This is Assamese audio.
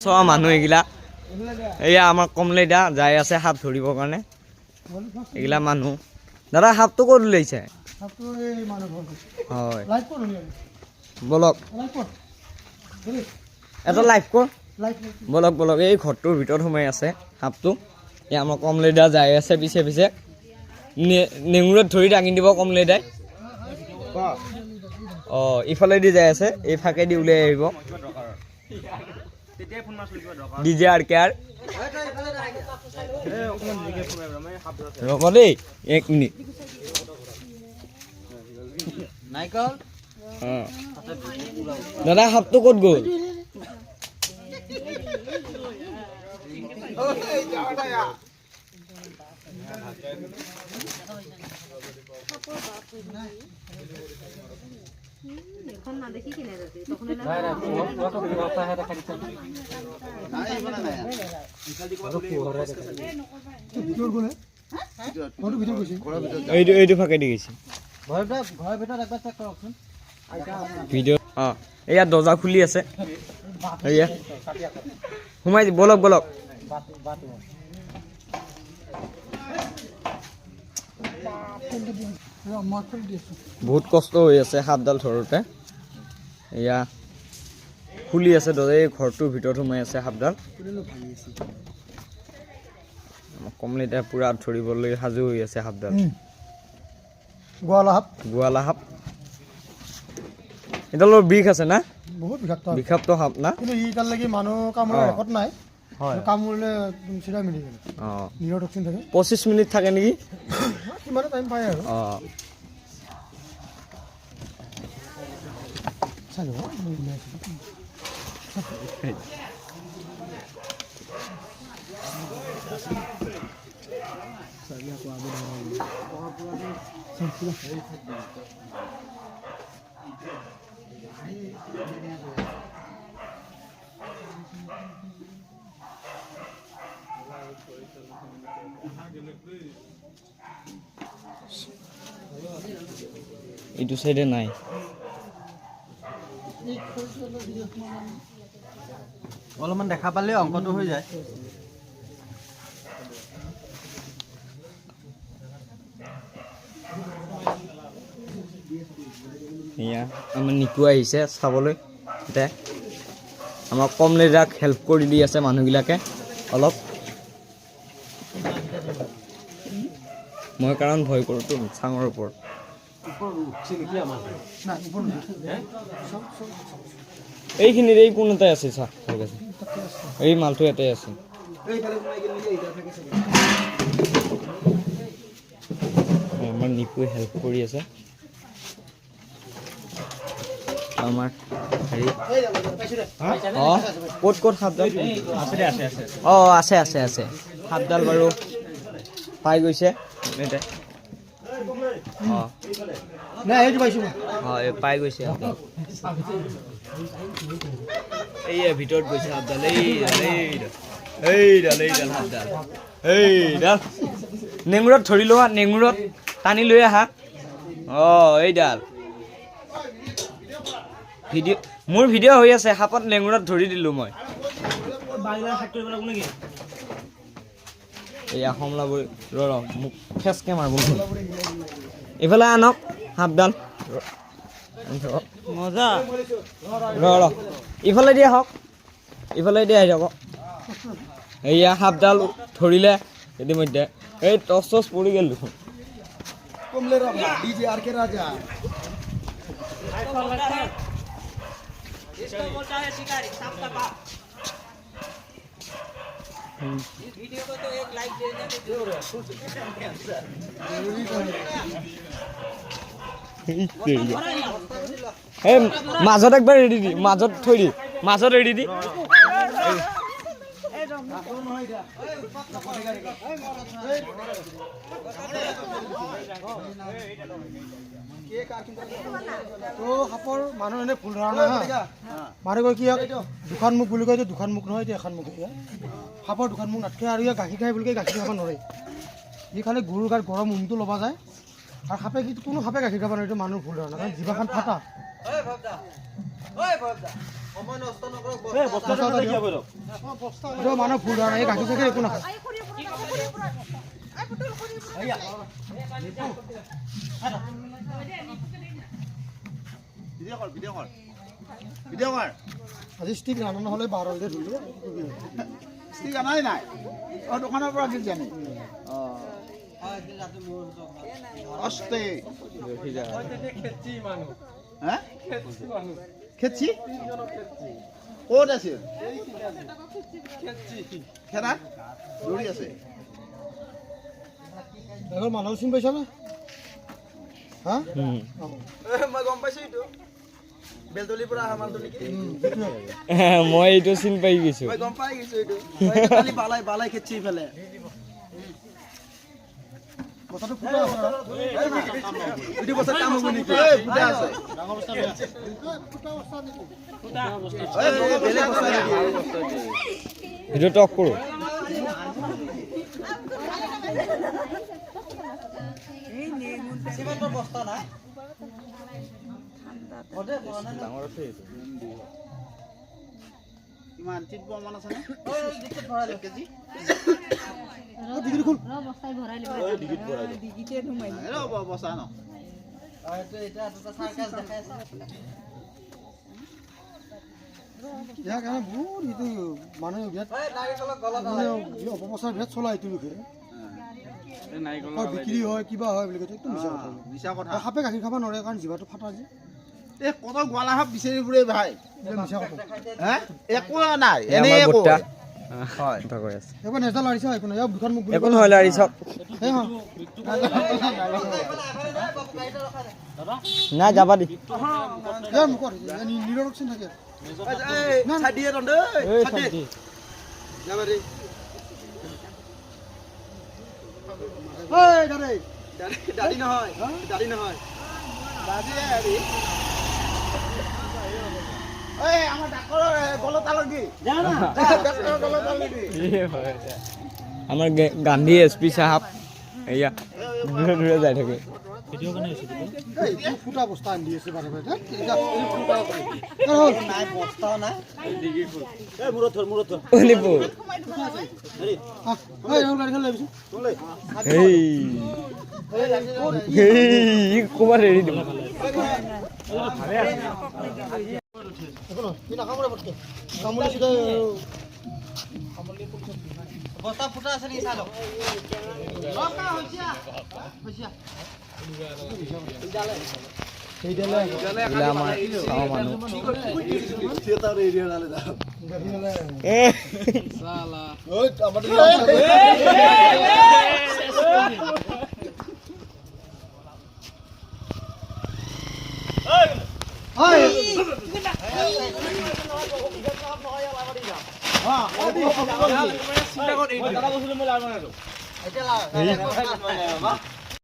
চোৱা মানুহ এইগিলা এয়া আমাৰ কমলেদা যাই আছে সাপ ধৰিবৰ কাৰণে এইগিলা মানুহ দাদা সাপটো ক'ত ওলাইছে হয় বলক এটা লাইভ কৰ বলক বলক এই ঘৰটোৰ ভিতৰত সোমাই আছে সাপটো এই আমাৰ কমলেদা যাই আছে পিছে পিছে নেঙুৰত ধৰি দাঙি দিব কমলেদাই অঁ ইফালেদি যাই আছে এই ফাকেদি ওলাই আহিব ডিজে আৰ কে আৰ ৰ'ব দেই 1 মিনিট দাদা সাপটো ক'ত গ'ল এখন না দেখি কিনে যাতে তখন এইটো ফাকে দি গৈছে ভিডিঅ' অঁ এয়া দৰ্জা খুলি আছে এয়া সোমাই বলক বলক বহুত কষ্ট হৈ আছে সাপডাল ধৰোঁতে এয়া খুলি আছে দৰ্জা এই ঘৰটোৰ ভিতৰত সোমাই আছে সাপডাল কমলেদা পুৰা ধৰিবলৈ সাজু হৈ আছে সাপডাল গোৱালা সাপ এডালৰ বিষ আছে না বহুত বিষাক্ত সাপ না কিন্তু ইটালৈকে মানুহ কামোৰাৰ ৰেকৰ্ড নাই হয় কামোৰিলে চিধা মিলি গ'ল অঁ নিউৰটক্সিন থাকে 25 মিনিট থাকে নেকি কিমান টাইম পায় আৰু অঁ চাই ল'ব এইটো চাইডে নাই অলপমান দেখা পালে অংকটো হৈ যায় এয়া আমাৰ নিকু আহিছে চাবলৈ এতিয়া আমাৰ কমলেদাক হেল্প কৰি দি আছে মানুহবিলাকে অলপ মই কাৰণ ভয় কৰোঁতো চাঙৰ ওপৰত এইখিনিত এই কোনটাই আছে চা ঠিক আছে এই মালটো ইয়াতে আছে আমাৰ নিকুৱে হেল্প কৰি আছে আমাৰ হেৰি অঁ ক'ত ক'ত সাপডাল অঁ আছে আছে আছে সাপডাল বাৰু পাই গৈছে অঁ হয় পাই গৈছে এইয়া ভিতৰত গৈছে সাপডাল এইডাল সাপডাল এইডাল নেঙুৰত ধৰি লোৱা নেঙুৰত টানি লৈ আহা অঁ এইডাল ভিডিঅ' মোৰ ভিডিঅ' হৈ আছে সাপত নেঙুৰত ধৰি দিলোঁ মই এয়া সমলাবৰী ৰ মোক ফেচকে মাৰিব এইফালে আনক সাপডাল মজা ৰ ইফালে দিয়ে হওক ইফালে দিয়ে আহি যাব এয়া সাপডাল ধৰিলে ইতিমধ্যে এই টচ টচ পৰি গ'ল দেখোন এই মাজত একবাৰ ৰেডি দি মাজত থৈ দি মাজত ৰেডি দি সাপৰ মানুহ এনে ভুল ধাৰণা মানুহ কয় কি দুখন মুখ বুলি কয় দুখন মুখ নহয় এখন মুখ সাপৰ দুখন মুখ নাথাকে আৰু ইয়াক গাখীৰ খাই বুলি কয় গাখীৰ খাব নোৱাৰে ই খালি গৰুৰ গাত গৰম উমটো ল'বা যায় আৰু সাপে কোনো সাপে গাখীৰ খাব নোৱাৰে এইটো মানুহৰ ভুল ধাৰণা কাৰণ জিভাখন ফাটা এইটো মানুহ ভুল ধাৰণা এই গাখীৰ চাখীৰ একো নাখায় আজি ষ্টিক ৰান্ধা নহ'লে 12 ধৰিলো ষ্টিক আনাই নাই দোকানৰ পৰা কি জানি অস্তে খেচি ক'ত আছিল খেৰাত দৌৰি আছে এবাৰ মানুহ চিনি পাইছা নে হা মই গম পাইছো এইটো বেলতলিৰ পৰা অহা মানুহটো নেকি মই এইটো চিন পাই গৈছো মই গম পাই গৈছো এইটো কালি বালাই খেচি ফেলে কথাটো ফুটা আছে এইটো বছৰ কাম হ'ব নেকি ফুটা আছে বেলেগ বছৰ এইটো টক কৰো চিমেণ্টৰ বস্তা নাই কিমান চিট মান আছে নে কেজি ডিগ্ৰী খুল বস্তাই ভৰাই লিব বচা ন এটা দুটা চাৰ্কাছ দেখাই আছে ইয়াৰ কাৰণে বহুত এইটো মানুহে বিৰাট মানে অপপ্ৰচাৰ বিৰাট চলাই এইটো বিষয়ে বিক্ৰী হয় কিবা হয় বুলি কৈছে একদম মিছা কথা মিছা কথা সাপে গাখীৰ খাব নোৱাৰে কাৰণ জিভাটো ফাটা যে এই কত গোৱালা সাপ বিচাৰি ফুৰে ভাই এইটো মিছা কথা হে একো নাই এই এনেই আমাৰ একো বুট্টা হয় কথা কৈ আছে এবাৰ নেজাল লাৰিছে একো নাই ইয়াৰ দুখন মোক একো নহয় লাৰি চাওক হে হা নাই যাবা দি ইয়াৰ মুখত নিৰক্ষণ থাকে ছাদিয়ে ৰন্ধে এই শান্তি যাবা দে এই গাড়ী দাড়ি নহয় দাড়ি নহয় এই আমাৰ ডাক্তৰৰ গলত আলগি ডাক্তৰৰ গলত আলগি আমাৰ গান্ধী এছপি সাহেব এয়া দূৰে দূৰে যাই থাকে ফুটা বস্তা আনি আছে বাৰে বাৰে নাই বস্তাও নাই অলিপুৰ গাড়ীখন লৈ আহিছোঁ এই ক'ৰবাত এৰি দিব বস্তা ফুটা আছে নেকি চাই লওক এইবিলাক আমাৰ চাওঁ মানুহ